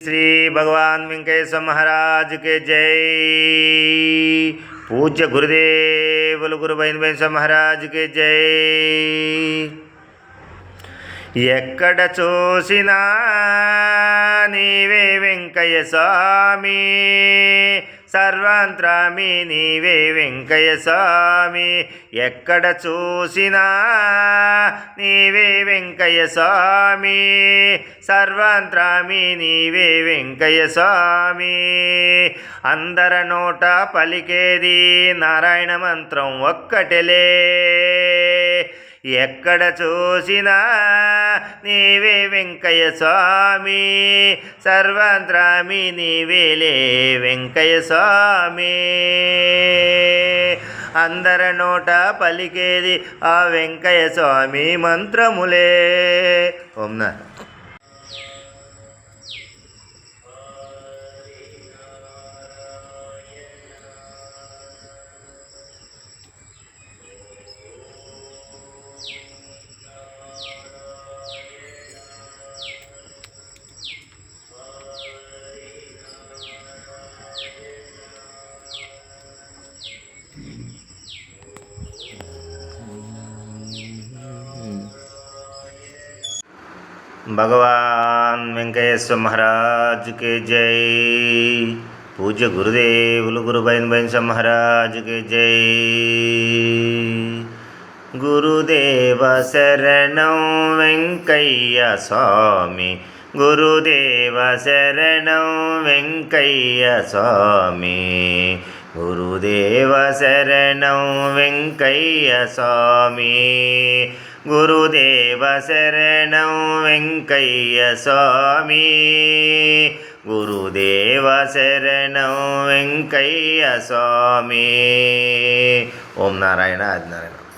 श्री भगवान वेंकटेश्वर महाराज के जय। पूज्य गुरुदेव गुरु वेंकटेश्वर महाराज के जय। ఎక్కడ చూసినా నీవే వెంకయ్య స్వామి, సర్వాంతర్యామి నీవే వెంకయ్య స్వామి. ఎక్కడ చూసినా నీవే వెంకయ్య స్వామి, సర్వాంతర్యామి నీవే వెంకయ్య స్వామి. అందర నోట పలికేది నారాయణ మంత్రం ఒక్కటేలే. ఎక్కడ చూసినా నీవే వెంకయ్య స్వామి, సర్వాంతర్యామి నీవేలే వెంకయ్య స్వామి. అందర నోట పలికేది ఆ వెంకయ్య స్వామి మంత్రములే. ఓం నా भगवान वेंकटेश्वर महाराज के जय। पूज्य गुरुदेवुलु गुरु वेंकटेश्वर महाराज के जय। गुरुदेव शरणं वेंकయ్య स्वामी, गुरुदेव शरणं वेंकయ్య स्वामी, गुरुदेव शरणं वेंकయ్య स्वामी, गुरुदेव शरणं वेंकయ్య स्वामी, गुरुदेव शरणं वेंकయ్య स्वामी. ओम नारायण आदि नारायण.